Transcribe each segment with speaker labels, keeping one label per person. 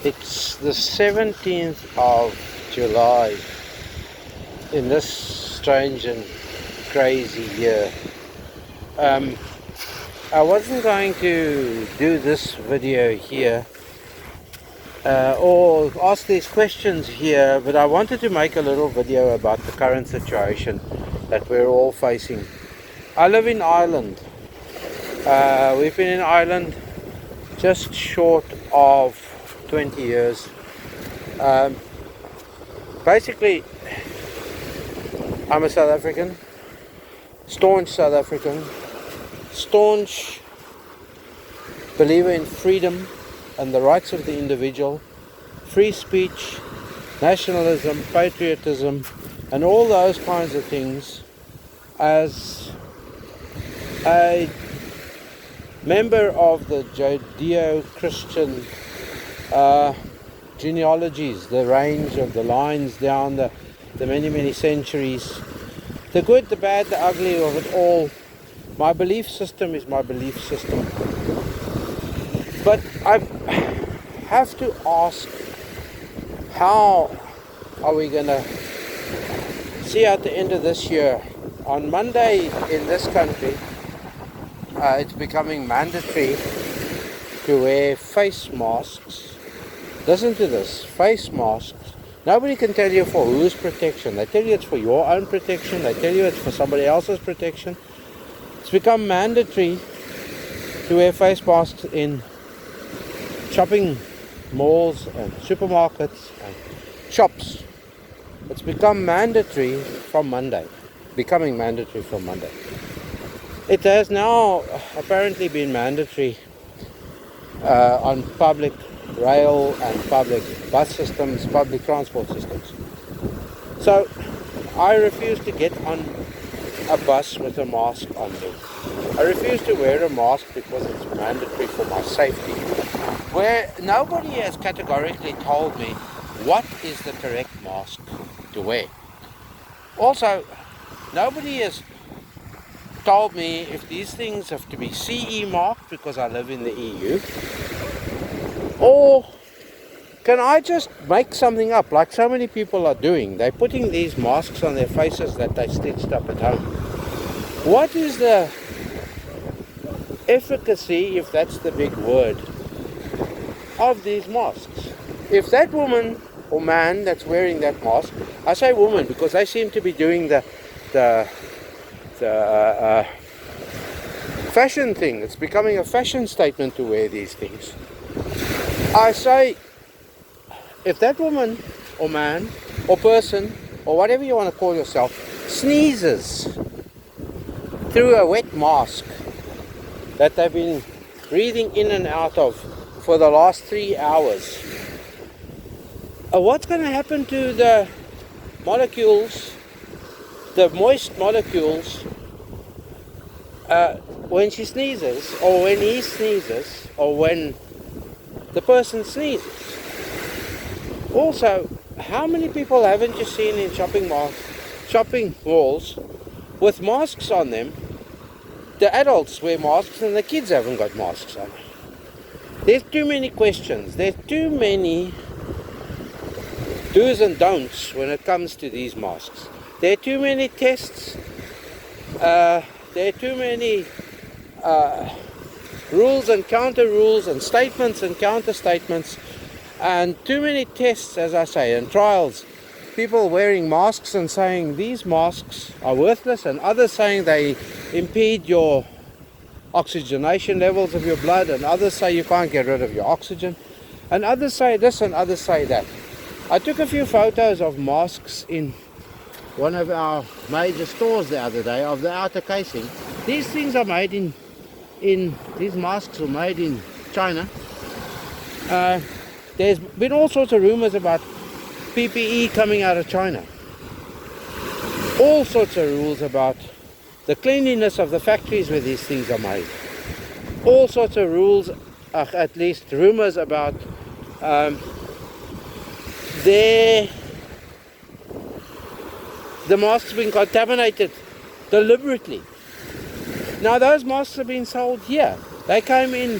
Speaker 1: It's the 17th of July in this strange and crazy year. I wasn't going to do this video here or ask these questions here, but I wanted to make a little video about the current situation that we're all facing. I live in Ireland. We've been in Ireland just short of 20 years. Basically, I'm a South African, staunch South African, staunch believer in freedom and the rights of the individual, free speech, nationalism, patriotism, and all those kinds of things. As a member of the Judeo-Christian genealogies, the range of the lines down the many centuries, the good, the bad, the ugly of it all, my belief system is my belief system. But I have to ask, how are we going to see at the end of this year? On Monday in this country, it's becoming mandatory to wear face masks. Listen to this, face masks. Nobody can tell you for whose protection. They tell you it's for your own protection. They tell you it's for somebody else's protection. It's become mandatory to wear face masks in shopping malls and supermarkets and shops. It's become mandatory from Monday. Becoming mandatory from Monday. It has now apparently been mandatory on public rail and public bus systems, public transport systems. So I refuse to get on a bus with a mask on me. I refuse to wear a mask because it's mandatory for my safety. Where nobody has categorically told me what is the correct mask to wear. Also, nobody has told me if these things have to be CE marked because I live in the EU, or can I just make something up like so many people are doing? They're putting these masks on their faces that they stitched up at home. What is the efficacy, if that's the big word, of these masks? If that woman or man that's wearing that mask, I say woman because they seem to be doing the fashion thing. It's becoming a fashion statement to wear these things. I say, if that woman or man or person or whatever you want to call yourself sneezes through a wet mask that they've been breathing in and out of for the last 3 hours, what's going to happen to the molecules, the moist molecules, when she sneezes, or when he sneezes, or when the person sneezes? Also, how many people haven't you seen in shopping malls with masks on them? The adults wear masks and the kids haven't got masks on. There's too many questions. There's too many do's and don'ts when it comes to these masks. There are too many tests. There are too many rules and counter rules and statements and counter statements, and too many tests, as I say, and trials. People wearing masks and saying these masks are worthless, and others saying they impede your oxygenation levels of your blood, and others say you can't get rid of your oxygen, and others say this and others say that. I took a few photos of masks in one of our major stores the other day of the outer casing. These things are made these masks are made in China. There's been all sorts of rumors about PPE coming out of China. All sorts of rules about the cleanliness of the factories where these things are made. All sorts of rules, at least rumors about the masks being contaminated deliberately. Now those masks have been sold here. They came in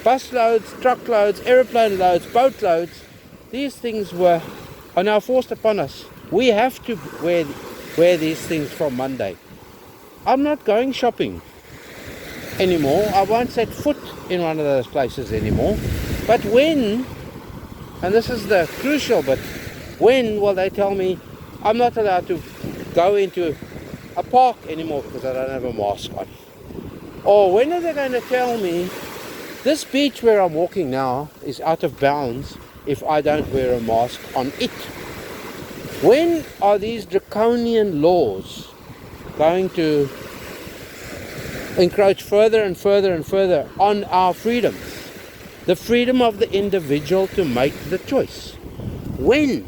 Speaker 1: bus loads, truck loads, aeroplane loads, boat loads. These things are now forced upon us. We have to wear these things from Monday. I'm not going shopping anymore. I won't set foot in one of those places anymore. But when, and this is the crucial bit, when will they tell me I'm not allowed to go into a park anymore because I don't have a mask on? Or when are they going to tell me this beach where I'm walking now is out of bounds if I don't wear a mask on it? When are these draconian laws going to encroach further and further and further on our freedoms? The freedom of the individual to make the choice. When?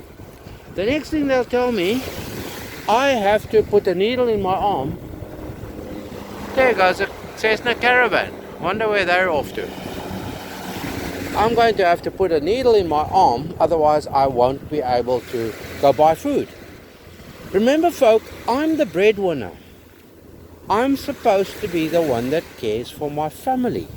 Speaker 1: The next thing they'll tell me, I have to put a needle in my arm. There goes a Cessna Caravan. Wonder where they're off to. I'm going to have to put a needle in my arm, otherwise I won't be able to go buy food. Remember folk, I'm the breadwinner. I'm supposed to be the one that cares for my family.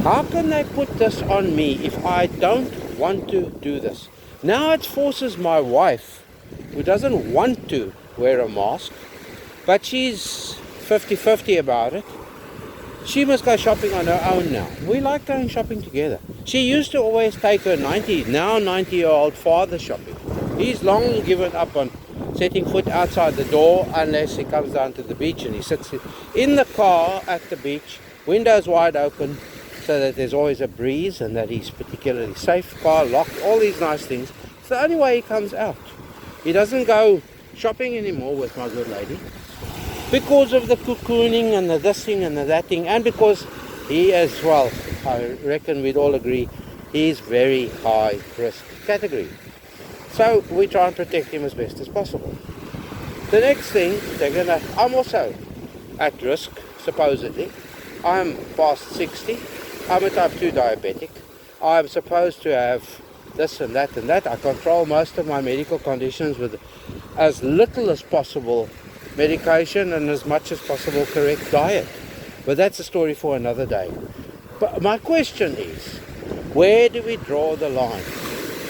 Speaker 1: How can they put this on me if I don't want to do this? Now it forces my wife, who doesn't want to wear a mask, but she's 50-50 about it. She must go shopping on her own now. We like going shopping together. She used to always take her 90-year-old father shopping. He's long given up on setting foot outside the door unless he comes down to the beach, and he sits in the car at the beach, windows wide open, so that there's always a breeze and that he's particularly safe, car locked, all these nice things. It's the only way he comes out. He doesn't go shopping anymore with my good lady because of the cocooning and the this thing and the that thing, and because he as well, I reckon we'd all agree, he's very high risk category. So we try and protect him as best as possible. The next thing, I'm also at risk, supposedly. I'm past 60. I'm a type 2 diabetic. I'm supposed to have this and that and that. I control most of my medical conditions with as little as possible medication and as much as possible correct diet. But that's a story for another day. But my question is, where do we draw the line?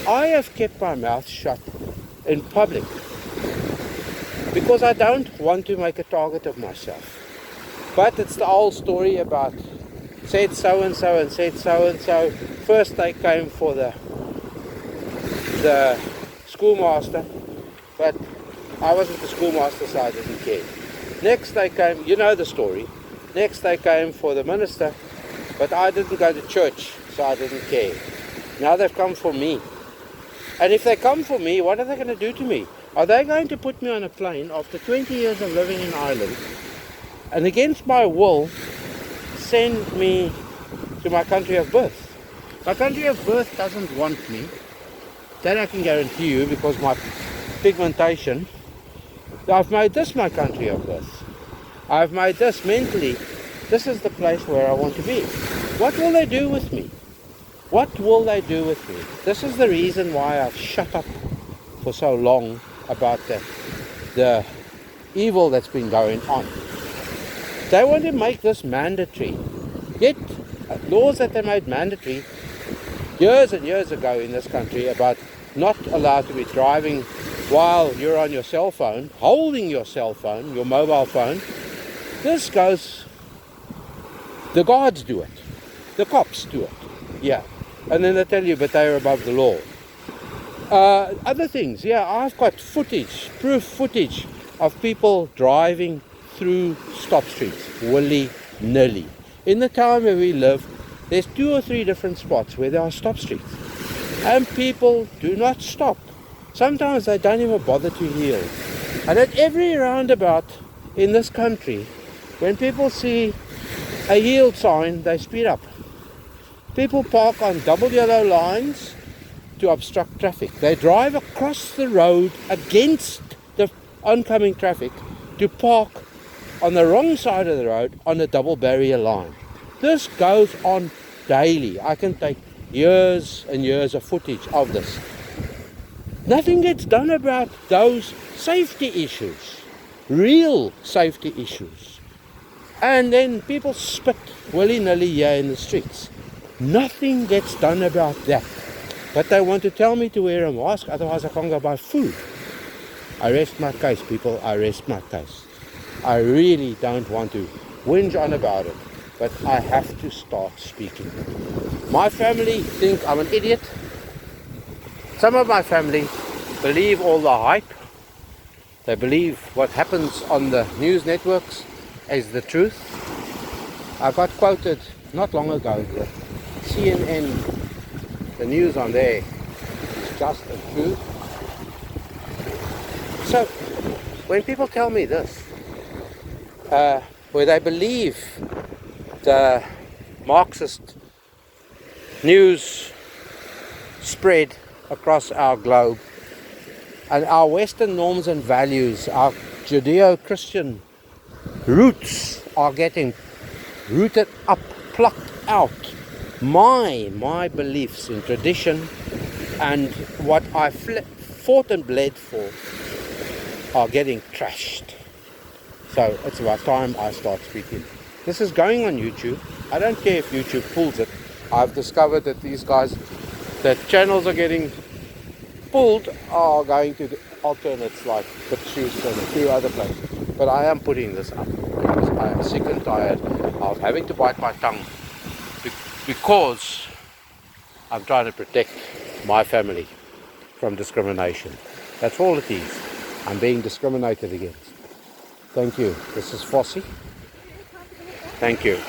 Speaker 1: I have kept my mouth shut in public because I don't want to make a target of myself. But it's the old story about said so-and-so and said so-and-so. First they came for the schoolmaster, but I wasn't the schoolmaster, so I didn't care. Next they came, you know the story, next they came for the minister, but I didn't go to church, so I didn't care. Now they've come for me. And if they come for me, what are they going to do to me? Are they going to put me on a plane after 20 years of living in Ireland and against my will send me to my country of birth? My country of birth doesn't want me. That I can guarantee you, because my pigmentation, I've made this my country of birth. I've made this mentally, this is the place where I want to be. What will they do with me? What will they do with me? This is the reason why I've shut up for so long about the evil that's been going on. They want to make this mandatory. Yet, laws that they made mandatory years and years ago in this country about not allowed to be driving while you're on your cell phone, holding your cell phone, your mobile phone. This goes, the guards do it, the cops do it, yeah. And then they tell you, but they're above the law. Other things, yeah, I've got proof footage of people driving through stop streets, willy-nilly. In the town where we live, there's 2 or 3 different spots where there are stop streets. And people do not stop. Sometimes they don't even bother to yield. And at every roundabout in this country, when people see a yield sign, they speed up. People park on double yellow lines to obstruct traffic. They drive across the road against the oncoming traffic to park on the wrong side of the road on a double barrier line. This goes on daily. I can take years and years of footage of this. Nothing gets done about those safety issues, real safety issues. And then people spit willy-nilly here in the streets. Nothing gets done about that. But they want to tell me to wear a mask, otherwise I can't go buy food. I rest my case, people. I rest my case. I really don't want to whinge on about it, but I have to start speaking. My family think I'm an idiot. Some of my family believe all the hype. They believe what happens on the news networks is the truth. I got quoted not long ago, the CNN, the news on there is just as true. So, when people tell me this, where they believe the Marxist news spread across our globe, and our Western norms and values, our Judeo-Christian roots are getting rooted up, plucked out. My beliefs in tradition and what I fought and bled for are getting trashed. So it's about time I start speaking. This is going on YouTube. I don't care if YouTube pulls it. I've discovered that these guys, that channels are getting pulled, are going to the alternates like BitChute and a few other places. But I am putting this up because I am sick and tired of having to bite my tongue because I'm trying to protect my family from discrimination. That's all it is. I'm being discriminated against. Thank you. This is Vossie. Thank you.